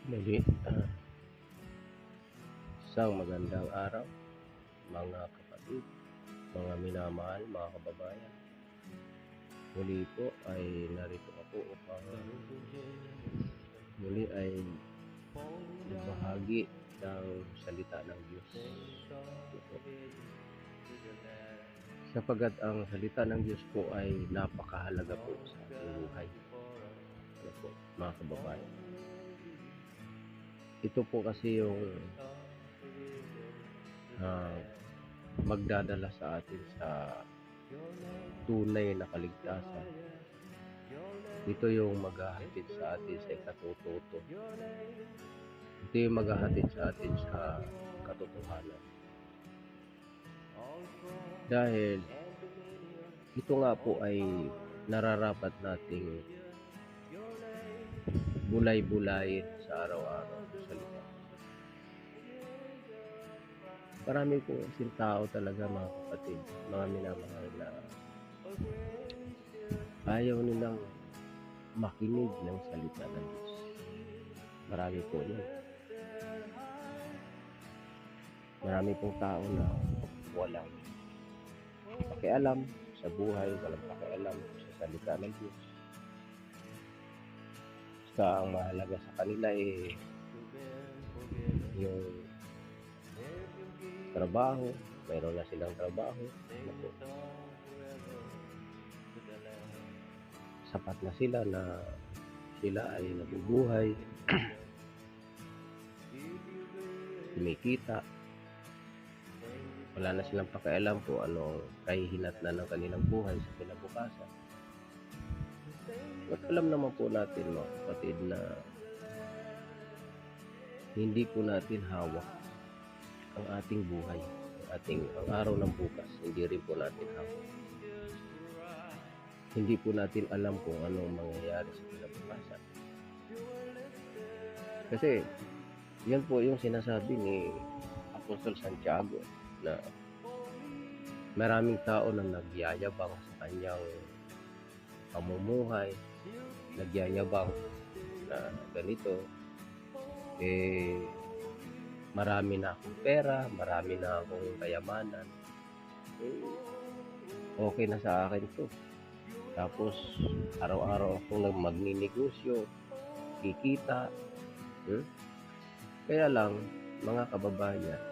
Muli, isang magandang araw mga kapatid, mga minamahal, mga kababayan. Muli po ay narito ako upang muli ay magbahagi ng salita ng Diyos. Sapagat ang salita ng Diyos po ay napakahalaga po sa ating buhay. Ano po, mga kababayan. Ito po kasi yung magdadala sa atin sa tunay na kaligtasan. Ito yung maghahatid sa atin sa ikatututo. Ito yung maghahatid sa atin sa katotohanan. Dahil ito nga po ay nararapat nating bulay-bulayin sa araw-araw sa salita. Marami po kasing tao talaga, mga kapatid, mga minamahal, na ayaw nilang makinig ng salita ng Diyos. Marami po yun. Marami pong tao na walang pakialam sa buhay, walang pakialam sa salita ng Diyos. Basta ang mahalaga sa kanila ay yung trabaho, mayroon na silang trabaho, sapat na sila na sila ay nabubuhay, kumikita, wala na silang pakialam po anong kahihinatnan ng kanilang buhay sa kinabukasan. At alam naman po natin, mga kapatid, na hindi po natin hawak ang ating buhay, ang araw ng bukas, hindi rin po natin hawak. Hindi po natin alam kung anong mangyayari sa kinabukasan. Kasi yan po yung sinasabi ni Apostol Santiago, na maraming tao na nagyayabang sa kanyang pamumuhay, nagyayabang na ganito, marami na akong pera, marami na akong kayamanan, okay na sa akin to. Tapos araw-araw akong magninegosyo, kikita. Kaya lang, mga kababayan,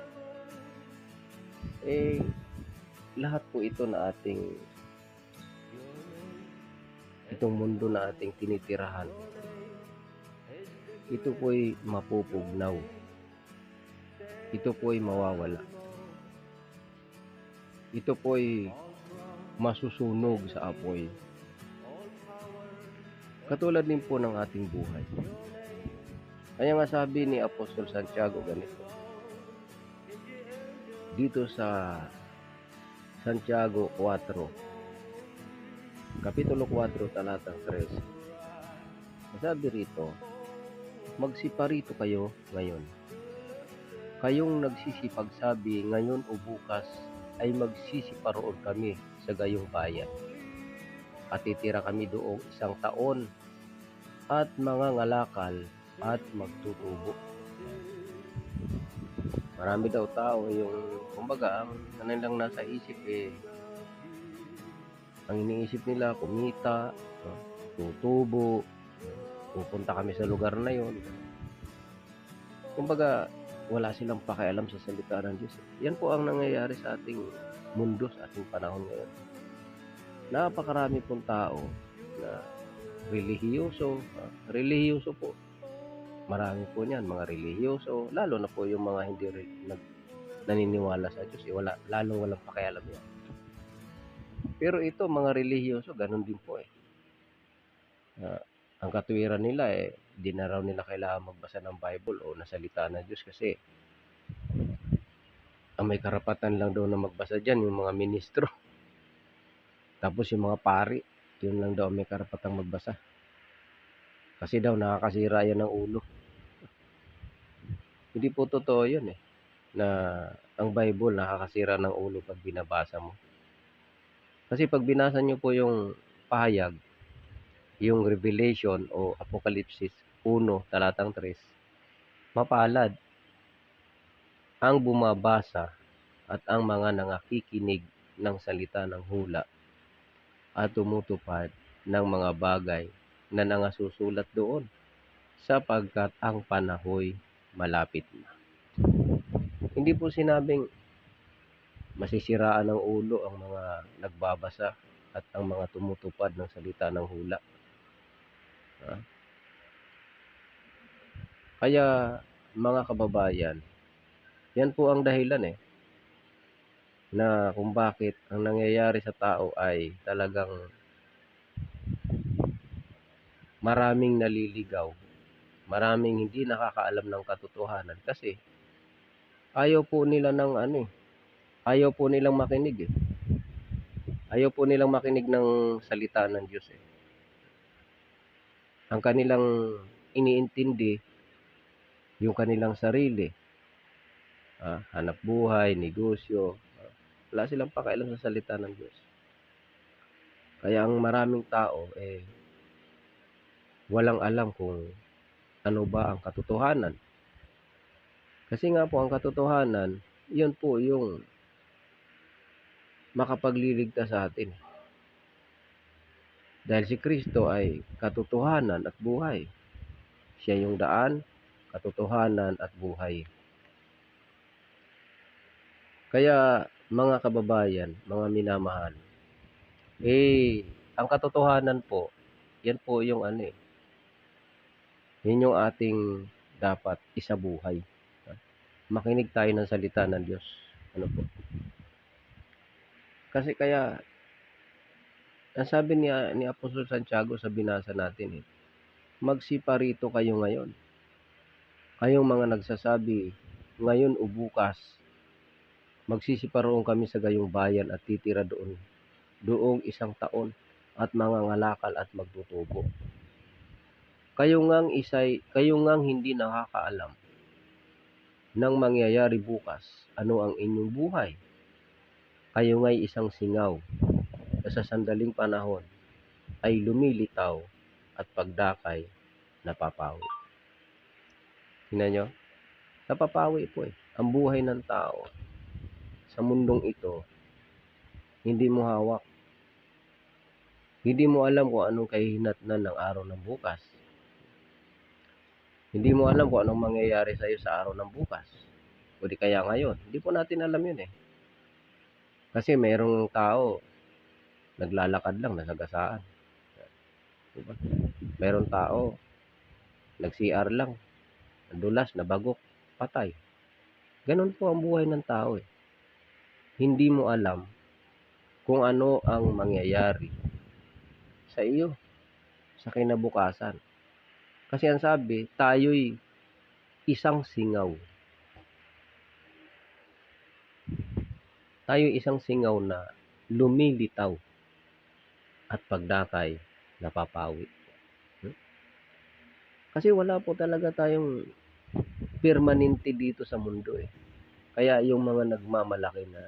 lahat po ito na itong mundo na ating tinitirahan, ito po'y mapupugnaw, ito po'y mawawala, ito po'y masusunog sa apoy. Katulad din po ng ating buhay. Kaya nga sabi ni Apostol Santiago ganito, dito sa Santiago 4, Kapitulo 4, talatang 3. Sabi rito, magsiparito kayo ngayon. Kayong nagsisipagsabi ngayon o bukas ay magsisiparoon kami sa gayong bayan. At titira kami doong 1 taon at mga ngalakal at magtutubo. Marami daw tao yung, kumbaga, ang kanilang nasa isip ang iniisip nila, kumita, tutubo, pupunta kami sa lugar na yon. Kumbaga, wala silang pakialam sa salita ng Diyos. Yan po ang nangyayari sa ating mundo, sa ating panahon ngayon. Napakarami pong tao na relihiyoso po. Marami po niyan, mga relihiyoso, lalo na po yung mga hindi naniniwala sa Diyos, lalong walang pakialam yan. Pero ito, mga relihiyoso, ganun din po ang katuwiran nila di na raw nila kailangan magbasa ng Bible o ng salita ng Diyos, kasi ang may karapatan lang daw na magbasa dyan yung mga ministro. Tapos yung mga pari, yun lang daw may karapatang magbasa. Kasi daw nakakasira yan ng ulo. Hindi po totoo yun na ang Bible nakakasira ng ulo pag binabasa mo. Kasi pag binasa nyo po yung pahayag, yung Revelation o Apocalypse 1, talatang 3, Mapalad ang bumabasa at ang mga nangakikinig ng salita ng hula at tumutupad ng mga bagay na nangasusulat doon, sapagkat ang panahoy malapit na. Hindi po sinabing masisiraan ng ulo ang mga nagbabasa at ang mga tumutupad ng salita ng hula. Kaya mga kababayan, yan po ang dahilan na kung bakit ang nangyayari sa tao ay talagang maraming naliligaw, maraming hindi nakakaalam ng katotohanan kasi ayaw po nila ng ayaw po nilang makinig Ayaw po nilang makinig ng salita ng Diyos Ang kanilang iniintindi yung kanilang sarili, hanap buhay, negosyo, wala silang pakialam sa salita ng Diyos. Kaya ang maraming tao walang alam kung ano ba ang katotohanan. Kasi nga po ang katotohanan, yun po yung makapagliligtas sa atin. Dahil si Kristo ay katotohanan at buhay. Siya yung daan, katotohanan at buhay. Kaya mga kababayan, mga minamahal, ang katotohanan po, yan po yung yun yung ating dapat isabuhay. Makinig tayo ng salita ng Diyos. Ano po? Kasi kaya, ang sabi ni Apostol Santiago sa binasa natin magsiparito kayo ngayon. Kayong mga nagsasabi, ngayon o bukas, magsisiparoon kami sa gayong bayan at titira doong 1 taon at mangangalakal at magtutubo. Kayo ngang hindi nakakaalam ng mangyayari bukas, ano ang inyong buhay. Kayo nga'y isang singaw na sa sandaling panahon ay lumilitaw at pagdakay napapawi. Tingnan nyo? Napapawi po ang buhay ng tao sa mundong ito. Hindi mo hawak. Hindi mo alam kung anong kahihinatnan ng araw ng bukas. Hindi mo alam kung anong mangyayari sa iyo sa araw ng bukas. O di kaya ngayon. Hindi po natin alam yun Kasi mayroong tao, naglalakad lang, nasagasaan. Diba? Mayroong tao, nag-CR lang, nadulas, nabagok, patay. Ganon po ang buhay ng tao Hindi mo alam kung ano ang mangyayari sa iyo sa kinabukasan. Kasi ang sabi, tayo'y isang singaw. Tayo'y isang singaw na lumilitaw at pagdakay napapawi. Kasi wala po talaga tayong permanente dito sa mundo Kaya yung mga nagmamalaki na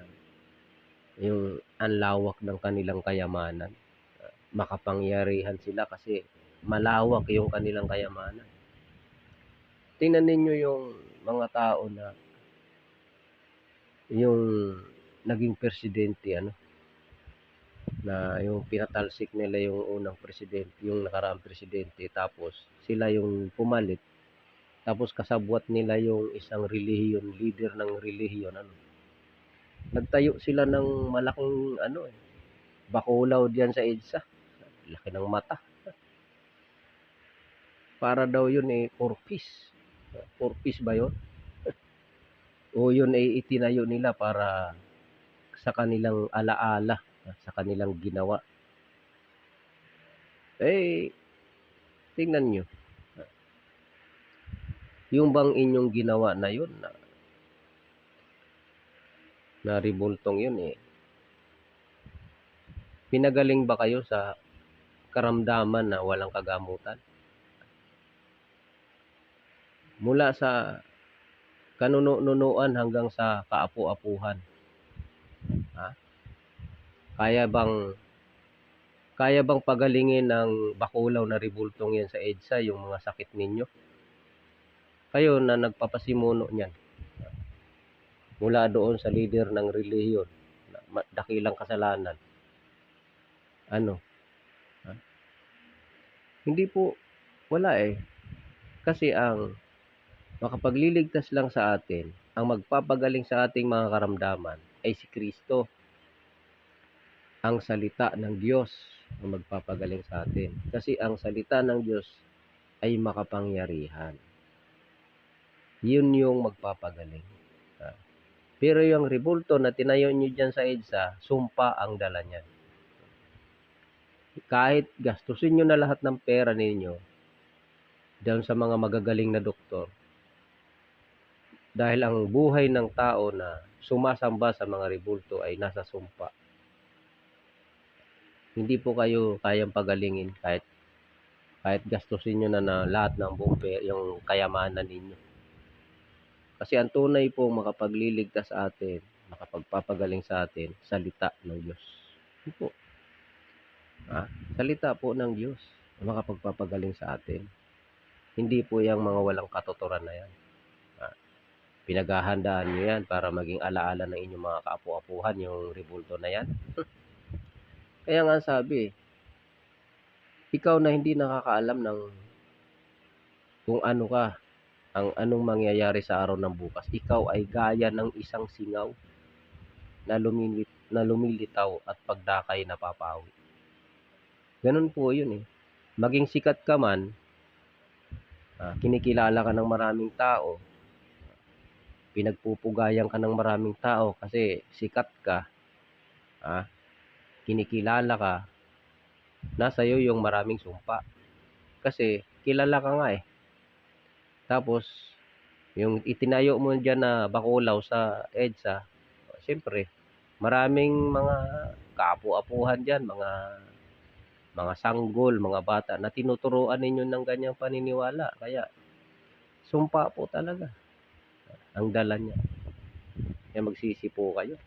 yung anlawak ng kanilang kayamanan, makapangyarihan sila kasi malawak yung kanilang kayamanan. Tingnan ninyo yung mga tao na yung naging presidente na yung pinatalsik nila yung unang presidente, yung nakaraang presidente, tapos sila yung pumalit, tapos kasabwat nila yung isang relihiyon, leader ng relihiyon nagtayo sila ng malaking bakulaw diyan sa EDSA, laki ng mata, para daw yun purpose ba yun? O yun itinayo nila para sa kanilang alaala, sa kanilang ginawa. Tingnan nyo. Yung bang inyong ginawa na yun, na ribultong yun pinagaling ba kayo sa karamdaman na walang kagamutan? Mula sa kanunuan hanggang sa kaapu-apuhan. Kaya bang pagalingin ng bakulaw na ribultong yan sa EDSA yung mga sakit ninyo? kayo na nagpapasimuno niyan, mula doon sa leader ng relihiyon, dakilang kasalanan, ano, ha? Hindi po, wala eh. Kasi ang makapagliligtas lang sa atin, ang magpapagaling sa ating mga karamdaman ay si Kristo, ang salita ng Diyos ang magpapagaling sa atin. Kasi ang salita ng Diyos ay makapangyarihan. Yun yung magpapagaling. Pero yung rebulto na tinayo nyo dyan sa EDSA, sumpa ang dala niyan. Kahit gastusin nyo na lahat ng pera ninyo dyan sa mga magagaling na doktor, dahil ang buhay ng tao na sumasamba sa mga rebulto ay nasa sumpa. Hindi po kayo kayang pagalingin kahit gastusin nyo na lahat ng buong yung kayamanan ninyo. Kasi ang tunay po makapagliligtas sa atin, makapagpapagaling sa atin, salita ng Diyos. Ito po. Salita po ng Diyos makapagpapagaling sa atin. Hindi po yung mga walang katuturan na yan. Pinaghahandaan nyo yan para maging alaala ng inyong mga kaapu-apuhan yung rebulto na yan. Kaya nga sabi, ikaw na hindi nakakaalam ng kung ano ka, ang anong mangyayari sa araw ng bukas, ikaw ay gaya ng isang singaw na lumilitaw at pagdakay napapawi. Ganun po yun eh. Maging sikat ka man, kinikilala ka ng maraming tao, pinagpupugayan ka ng maraming tao kasi sikat ka, kinikilala ka, nasa iyo yung maraming sumpa. Kasi kilala ka nga eh. Tapos, yung itinayo mo dyan na bakulaw sa EDSA, siyempre, maraming mga kaapu-apuhan dyan, mga sanggol, mga bata na tinuturuan ninyo ng ganyang paniniwala. Kaya, sumpa po talaga ang dala niya. Kaya magsisi po kayo.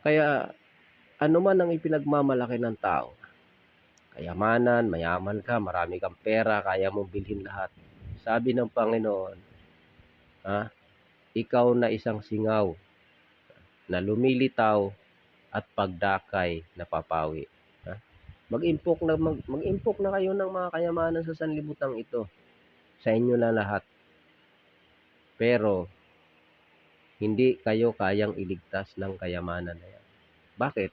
Kaya, ano man ang ipinagmamalaki ng tao, kayamanan, mayaman ka, marami kang pera, kaya mong bilhin lahat. Sabi ng Panginoon, ikaw na isang singaw na lumilitaw at pagdakay napapawi. Mag-impok na kayo ng mga kayamanan sa sanlibutan ito. Sa inyo na lahat. Pero hindi kayo kayang iligtas ng kayamanan na yan. Bakit?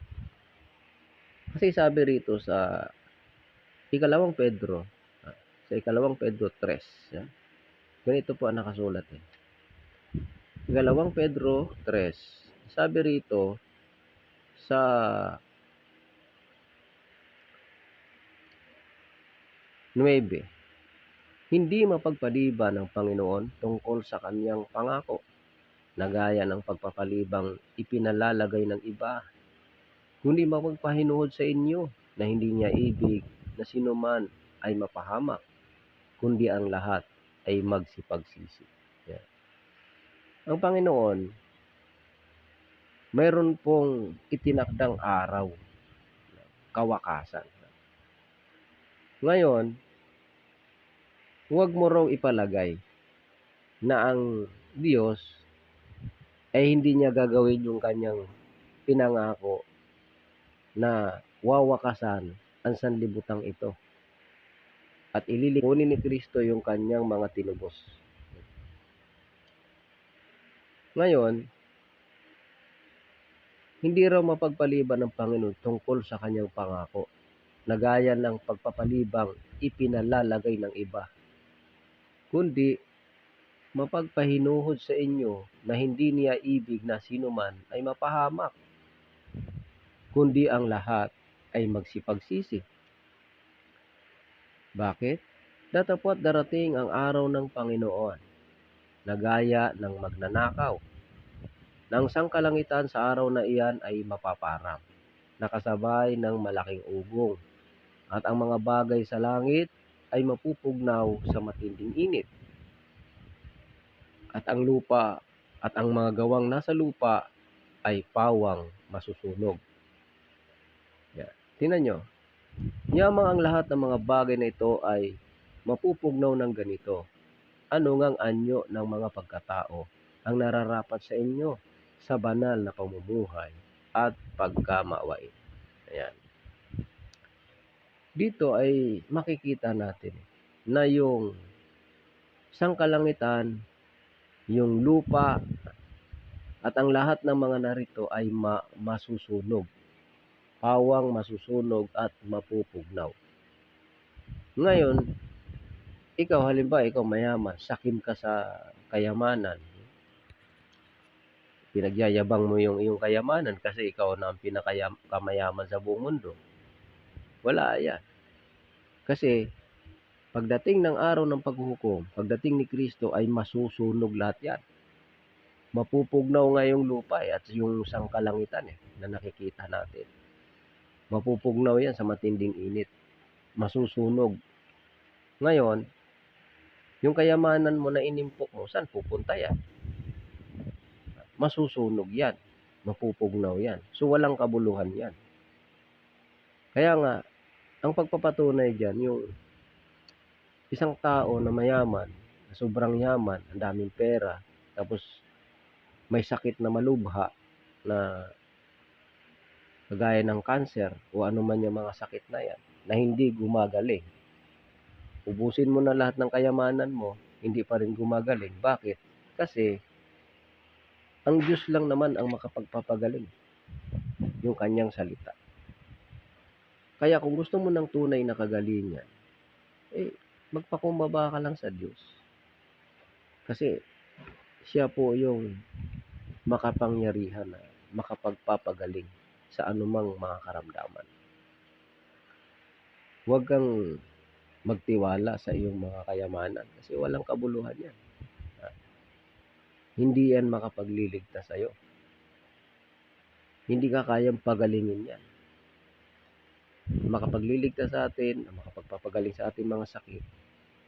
Kasi sabi rito sa ikalawang Pedro 3, ganito po ang nakasulat eh. Ikalawang Pedro 3, sabi rito sa Nuebe, hindi mapagpaliban ng Panginoon tungkol sa kanyang pangako, na gaya ng pagpapalibang ipinalalagay ng iba, kundi mapagpahinuhod sa inyo na hindi niya ibig na sinuman ay mapahamak, kundi ang lahat ay magsipagsisi. Yeah. Ang Panginoon, mayroon pong itinakdang araw, kawakasan. Ngayon, huwag mo raw ipalagay na ang Diyos ay hindi niya gagawin yung kanyang pinangako na wawakasan ang sanlibutan ito at ililikunin ni Kristo yung kanyang mga tinubos. Ngayon, hindi raw mapagpaliban ng Panginoon tungkol sa kanyang pangako, na gaya ng pagpapalibang ipinalalagay ng iba, kundi mapagpahinuhod sa inyo na hindi niya ibig na sinuman ay mapahamak, kundi ang lahat ay magsipagsisi. Bakit? Datapwat darating ang araw ng Panginoon na gaya ng magnanakaw. Nang sangkalangitan sa araw na iyan ay mapaparang, nakasabay ng malaking ugong, at ang mga bagay sa langit ay mapupugnaw sa matinding init. At ang lupa at ang mga gawang nasa lupa ay pawang masusunog. Yeah. Tingnan nyo, yamang ang lahat ng mga bagay na ito ay mapupugnaw ng ganito. ano ngang anyo ng mga pagkatao ang nararapat sa inyo sa banal na pamumuhay at pagkamawain. Ayan. Dito ay makikita natin na yung sangkalangitan, yung lupa, at ang lahat ng mga narito ay masusunog. Pawang masusunog at mapupugnaw. Ngayon, halimbawa, ikaw mayaman, sakim ka sa kayamanan. Pinagyayabang mo yung iyong kayamanan kasi ikaw na ang pinakamayaman sa buong mundo. Wala yan. Kasi pagdating ng araw ng paghuhukom, pagdating ni Kristo ay masusunog lahat yan. Mapupugnaw nga yung lupa at yung sangkalangitan na nakikita natin. Mapupugnaw yan sa matinding init. Masusunog. Ngayon, yung kayamanan mo na inimpok mo, saan pupunta yan? Masusunog yan. Mapupugnaw yan. So, walang kabuluhan yan. Kaya nga, ang pagpapatunay dyan, yung isang tao na mayaman, sobrang yaman, ang daming pera, tapos may sakit na malubha na kagaya ng cancer o ano man yung mga sakit na yan, na hindi gumagaling. Ubusin mo na lahat ng kayamanan mo, hindi pa rin gumagaling. Bakit? Kasi ang Diyos lang naman ang makapagpapagaling, yung kanyang salita. Kaya kung gusto mo ng tunay na kagalingan, magpakumbaba ka lang sa Diyos. Kasi siya po yung makapangyarihan na makapagpapagaling sa anumang mga karamdaman. Huwag kang magtiwala sa iyong mga kayamanan kasi walang kabuluhan yan. Hindi yan makapagliligtas sa iyo. Hindi ka kayang pagalingin yan. Makapagliligtas sa atin, makapagpapagaling sa ating mga sakit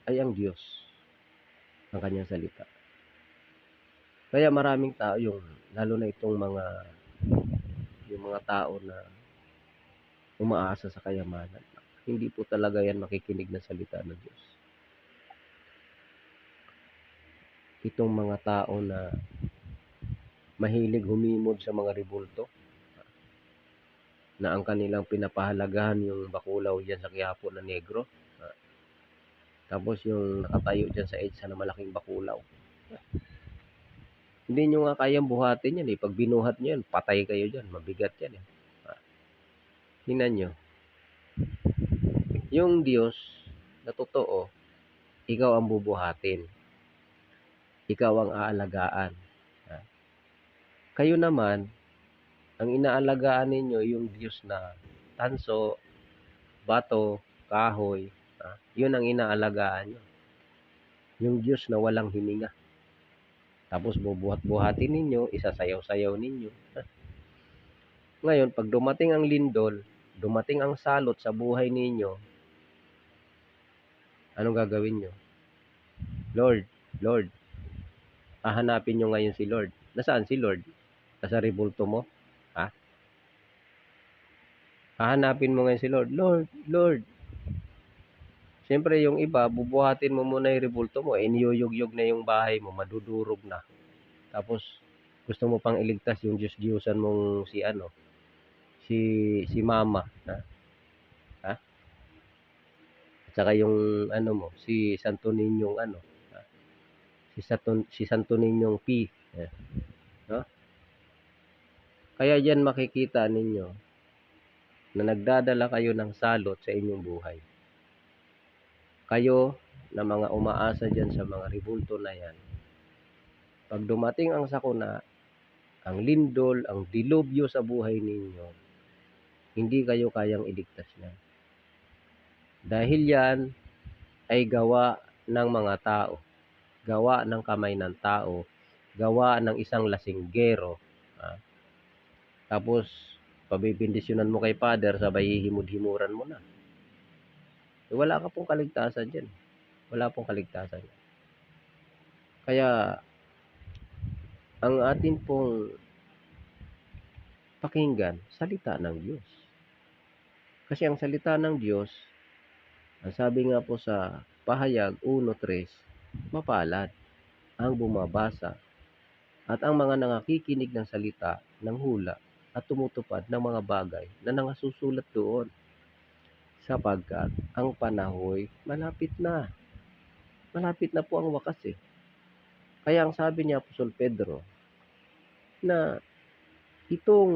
ay ang Diyos, ang kanyang salita. Kaya maraming tao, lalo na itong yung mga tao na umaasa sa kayamanan, hindi po talaga yan makikinig ng salita ng Diyos. Itong mga tao na mahilig humimod sa mga rebulto, na ang kanilang pinapahalagahan yung bakulaw dyan sa Quiapo na negro, tapos yung nakatayo dyan sa EDSA na malaking bakulaw. Hindi nyo nga kayang buhatin yan. Pag binuhat nyo yan, patay kayo dyan. Mabigat yan. Tingnan nyo. Yung Diyos na totoo, ikaw ang bubuhatin. Ikaw ang aalagaan. Kayo naman, ang inaalagaan ninyo yung Diyos na tanso, bato, kahoy. Yun ang inaalagaan nyo. Yung Diyos na walang hininga. Tapos bubuhat-buhatin ninyo, isasayaw-sayaw ninyo. Ngayon, pag dumating ang lindol, dumating ang salot sa buhay ninyo, anong gagawin nyo? Lord, hahanapin nyo ngayon si Lord. Nasaan si Lord? Nasa rebulto mo? Hahanapin mo ngayon si Lord. Lord. Siyempre, yung iba, bubuhatin mo muna yung rebulto mo. Niyuyug-yug na yung bahay mo, madudurog na. Tapos, gusto mo pang iligtas yung Diyos-Diyosan mong si Mama. At saka yung si Santo Niñong si Santo Niñong P. No? Kaya diyan makikita ninyo na nagdadala kayo ng salot sa inyong buhay. Kayo na mga umaasa diyan sa mga rebulto na yan, pag dumating ang sakuna, ang lindol, ang dilubyo sa buhay ninyo, hindi kayo kayang iligtas niyan. Dahil yan ay gawa ng mga tao, gawa ng kamay ng tao, gawa ng isang lasinggero. Tapos, pabibindisyonan mo kay Father, sabay himud-himuran mo na. Wala ka pong kaligtasan dyan. Wala pong kaligtasan. Kaya, ang atin pong pakinggan, salita ng Diyos. Kasi ang salita ng Diyos, ang sabi nga po sa Pahayag 1:3, Mapalad ang bumabasa at ang mga nangakikinig ng salita ng hula at tumutupad ng mga bagay na nangasusulat doon, sapagkat ang panahoy malapit na. Malapit na po ang wakas eh. Kaya ang sabi ni Apostol Pedro na itong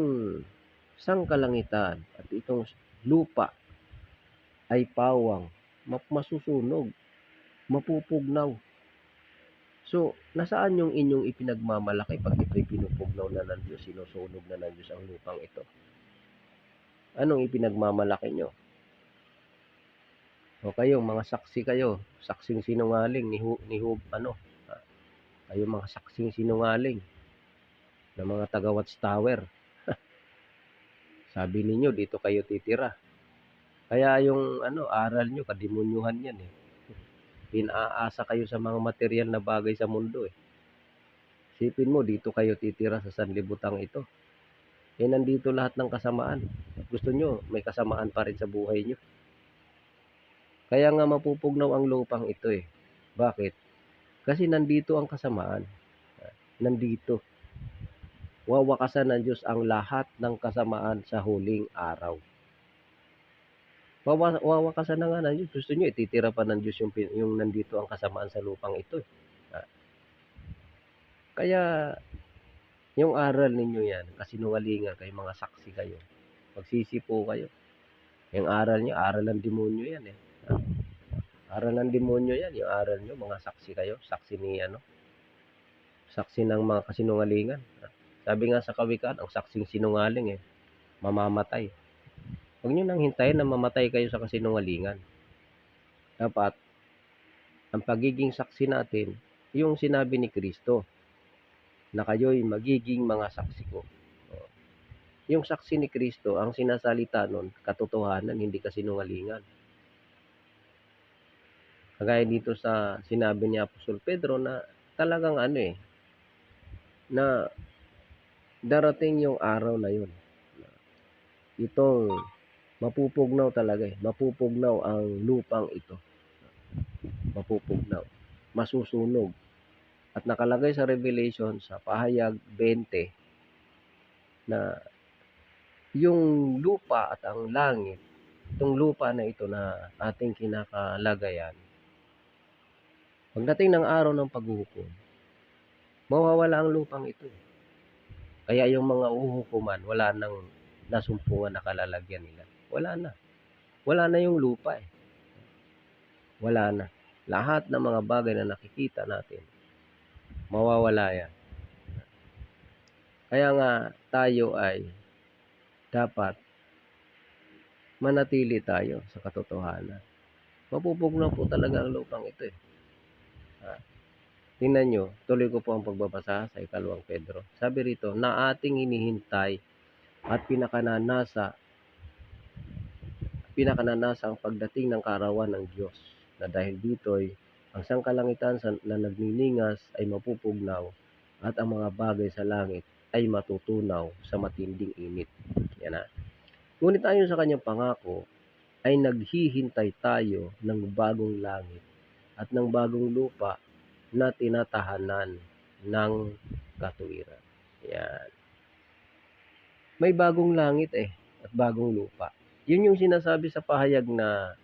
sangkalangitan at itong lupa ay pawang, masusunog, mapupugnaw. So, nasaan yung inyong ipinagmamalaki pag ito'y pinupugnaw na ng Diyos, sinusunog na ng Diyos ang lupang ito? Anong ipinagmamalaki nyo? O kayo, mga saksi kayo, saksing sinungaling, kayo mga saksing sinungaling na mga taga Watchtower. Sabi ninyo, dito kayo titira. Kaya yung aral nyo, kademonyuhan yan eh. Pinaasa kayo sa mga material na bagay sa mundo eh. Sipin mo, dito kayo titira sa sanlibutan ito. Eh, nandito lahat ng kasamaan. Gusto nyo, may kasamaan pa rin sa buhay nyo. Kaya nga mapupugnaw ang lupang ito eh. Bakit? Kasi nandito ang kasamaan. Nandito. Wawakasan ng Diyos ang lahat ng kasamaan sa huling araw. Wawakasan na nga ng Diyos. Gusto nyo, ititira pa ng Diyos yung nandito ang kasamaan sa lupang ito. Kaya, yung aral ninyo yan, kasinungalingan kayo, mga saksi kayo. Magsisi po kayo. Yung aral nyo, aral ng demonyo yan eh. Aral ng demonyo yan, yung aral nyo, mga saksi kayo. Saksi ng mga kasinungalingan. Sabi nga sa kawikaan, ang saksing sinungaling eh, mamamatay. Huwag nyo nang hintayin na mamatay kayo sa kasinungalingan. Dapat, ang pagiging saksi natin, yung sinabi ni Kristo, na kayo'y magiging mga saksi ko. Yung saksi ni Kristo, ang sinasalita nun, katotohanan, hindi kasinungalingan. Kagaya dito sa sinabi ni Apostol Pedro na talagang na darating yung araw na yun. Itong mapupugnaw talaga eh. Mapupugnaw ang lupang ito. Mapupugnaw. Masusunog. At nakalagay sa Revelation sa pahayag 20 na yung lupa at ang langit, itong lupa na ito na ating kinakalagayan, pagdating ng araw ng paghuhukom, mawawala ang lupang ito. Kaya yung mga uhukuman, wala nang nasumpungan na kalalagyan nila. Wala na. Wala na yung lupa eh. Wala na. Lahat ng mga bagay na nakikita natin, mawawala yan. Kaya nga tayo ay dapat manatili tayo sa katotohanan. Mapupugnaw po talaga ang lupang ito eh. Tingnan nyo, tuloy ko po ang pagbabasa sa 2 Pedro. Sabi rito, na ating hinihintay at pinakananasa ang pagdating ng kaarawan ng Diyos, na dahil dito'y ang sangkalangitan na nagniningas ay mapupugnaw at ang mga bagay sa langit ay matutunaw sa matinding init. Yan na. Ngunit ayon sa kanyang pangako ay naghihintay tayo ng bagong langit at ng bagong lupa na tinatahanan ng katuwiran. Yan. May bagong langit at bagong lupa. Yun yung sinasabi sa pahayag na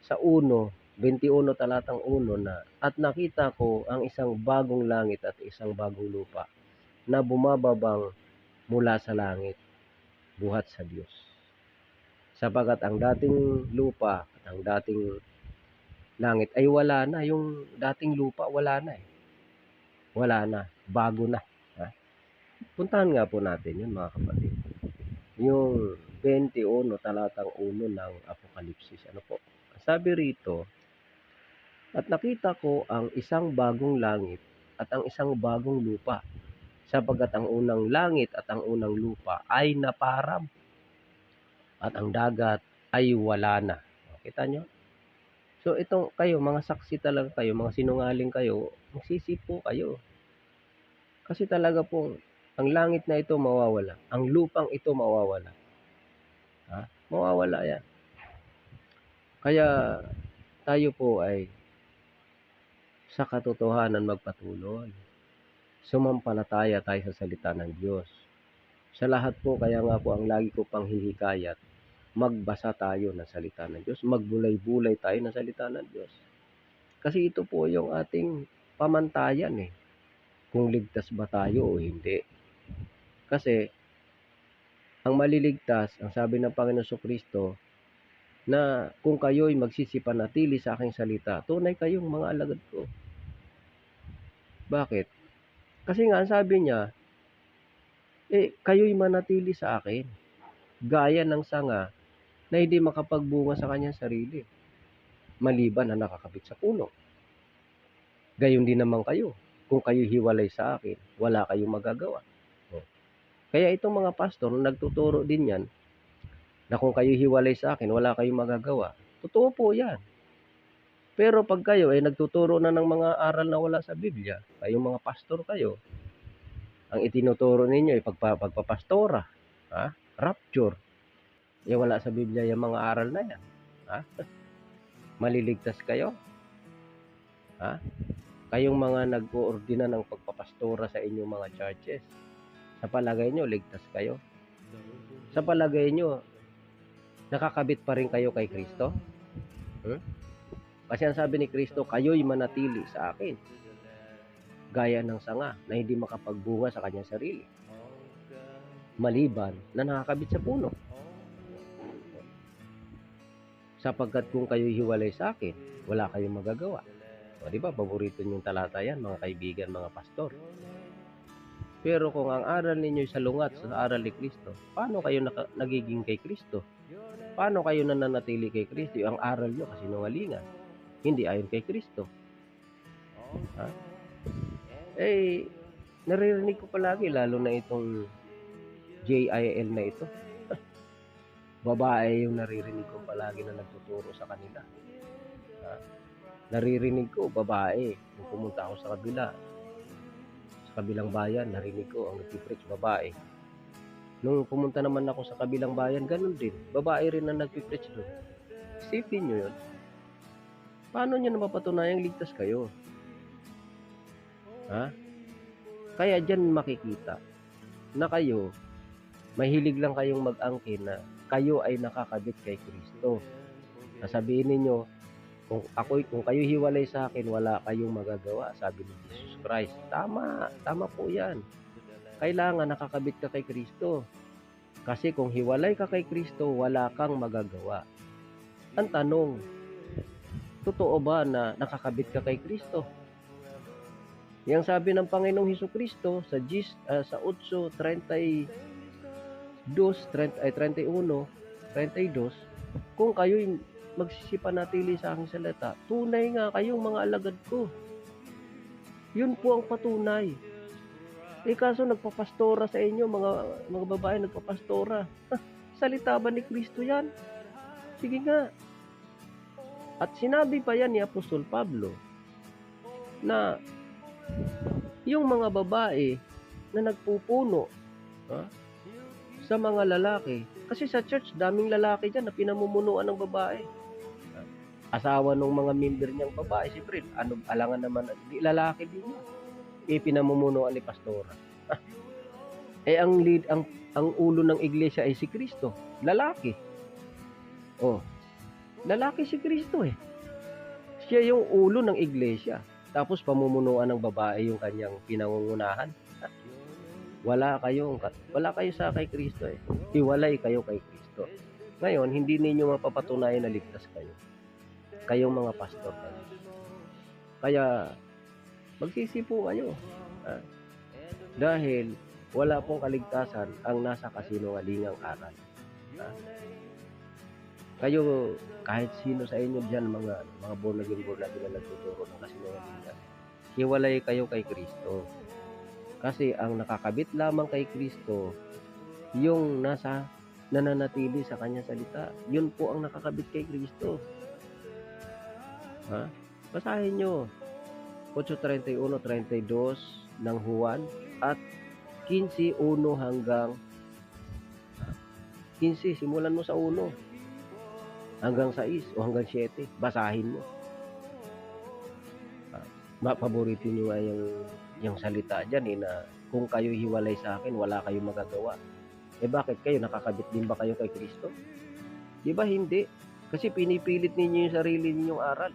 sa 1:21 talatang 1 na, at nakita ko ang isang bagong langit at isang bagong lupa na bumababang mula sa langit, buhat sa Diyos. Sapagat ang dating lupa at ang dating langit ay wala na. Yung dating lupa wala na eh. Wala na. Bago na. Puntahan nga po natin yun mga kapatid. Yung 21 talatang 1 ng Apokalipsis. Ano po? Sabi rito, at nakita ko ang isang bagong langit at ang isang bagong lupa, sapagat ang unang langit at ang unang lupa ay naparam at ang dagat ay wala na. Kita nyo? So itong kayo, mga saksi talaga kayo, mga sinungaling kayo, magsisi po kayo. Kasi talaga pong ang langit na ito mawawala, ang lupang ito mawawala. Mawawala yan. Kaya tayo po ay sa katotohanan magpatuloy. Sumampalataya tayo sa salita ng Diyos. Sa lahat po, kaya nga po ang lagi ko pang hihikayat, magbasa tayo ng salita ng Diyos, magbulay-bulay tayo ng salita ng Diyos. Kasi ito po yung ating pamantayan kung ligtas ba tayo o hindi. Kasi ang maliligtas, ang sabi ng Panginoon Kristo, na kung kayo'y magsisipanatili sa aking salita, tunay kayong mga alagad ko. Bakit? Kasi nga, sabi niya, kayo'y manatili sa akin, gaya ng sanga na hindi makapagbunga sa kanyang sarili, maliban na nakakabit sa puno. Gayon din naman kayo, kung kayo hiwalay sa akin, wala kayong magagawa. Kaya itong mga pastor, nagtuturo din yan, na kung kayo hiwalay sa akin, wala kayong magagawa. Totoo po yan. Pero pag kayo ay nagtuturo na ng mga aral na wala sa Biblia, kayong mga pastor kayo, ang itinuturo ninyo ay pagpapastora, rapture, wala sa Biblia yung mga aral na yan. Maliligtas kayo? Kayong mga nag-oordina ng pagpapastora sa inyong mga churches, sa palagay nyo, ligtas kayo? Sa palagay nyo, nakakabit pa rin kayo kay Kristo? Kasi ang sabi ni Kristo, kayo'y manatili sa akin, gaya ng sanga na hindi makapagbunga sa kanyang sarili, maliban na nakakabit sa puno. Sapagkat kung kayo'y hiwalay sa akin, wala kayong magagawa. O, diba, paborito niyong talata yan, mga kaibigan, mga pastor. Pero kung ang aral ninyo'y salungat sa aral ni Kristo, paano kayo nagiging kay Kristo? Paano kayo nananatili kay Kristo? Ang aral nyo kasi nungalingan, hindi ayon kay Kristo. Naririnig ko palagi, lalo na itong JIL na ito. Babae yung naririnig ko palagi na nagtuturo sa kanila. Naririnig ko, babae. Kung pumunta ako sa kabilang bayan, narinig ko ang nagpipreach, babae. Nung pumunta naman ako sa kabilang bayan, ganun din. Babae rin na nagpipreach doon. Isipin nyo yun. Paano nyo napapatunayang ligtas kayo? Kaya dyan makikita na kayo, mahilig lang kayong mag-angkin na kayo ay nakakabit kay Kristo. Sasabihin ninyo, kung kayo hiwalay sa akin, wala kayong magagawa, sabi ni Jesus Christ. Tama po yan. Kailangan nakakabit ka kay Kristo. Kasi kung hiwalay ka kay Kristo, wala kang magagawa. Ang tanong, totoo ba na nakakabit ka kay Kristo? Yang sabi ng Panginoong Hesukristo sa 8:32, 32, kung kayo'y magsisipanatili sa aking salita, tunay nga kayong mga alagad ko. Yun po ang patunay. Kaso nagpapastora sa inyo, mga babae nagpapastora. Salita ba ni Kristo yan? Sige nga. At sinabi pa yan ni Apostol Pablo na yung mga babae na nagpupuno sa mga lalaki. Kasi sa church, daming lalaki dyan na pinamumunuan ng babae. Asawa ng mga member niyang babae, si Fred. Alangan naman, di lalaki din yan. Pinamumunuan ni pastora. Ang ulo ng iglesia ay si Kristo. Lalaki. Lalaki si Kristo Siya yung ulo ng iglesia. Tapos pamumunuan ng babae yung kanyang pinangungunahan. Wala kayo sa kay Kristo Hiwalay kayo kay Kristo. Ngayon, hindi ninyo mapapatunayan na ligtas kayo. Kayong mga pastor kayo. Kaya, magsisipo kayo. Dahil, wala pong kaligtasan ang nasa kasinungalingang aral. Kayo, kahit sino sa inyo dyan, mga born again na nagtuturo ng kasinungalingan, hiwalay kayo kay Kristo. Kasi ang nakakabit lamang kay Kristo, yung nananatili sa kanyang salita. Yun po ang nakakabit kay Kristo. Basahin nyo. 8:31-32 ng Juan at 15:1 hanggang 15. Simulan mo sa 1 hanggang 6 o hanggang 7. Basahin mo. paborito nyo nga yung salita dyan na kung kayo hiwalay sa akin, wala kayong magagawa. Bakit kayo? Nakakabit din ba kayo kay Kristo? Di ba hindi? Kasi pinipilit ninyo yung sarili ninyong aral.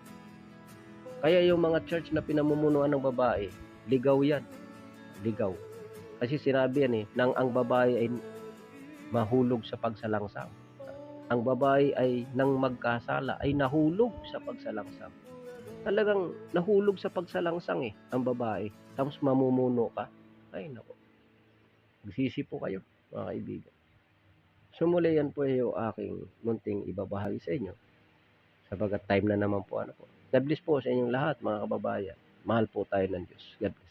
Kaya yung mga church na pinamumunuan ng babae, ligaw yan. Ligaw. Kasi sinabi yan nang ang babae ay mahulog sa pagsalangsang. Ang babae ay nang magkasala ay nahulog sa pagsalangsang. Talagang nahulog sa pagsalangsang ang babae. Tapos mamumuno ka. Ay nako. Magsisi po kayo, mga kaibigan. So muli yan po yung aking munting ibabahagi sa inyo. Sabagat time na naman po. God bless po sa inyong lahat, mga kababayan. Mahal po tayo ng Diyos. God bless.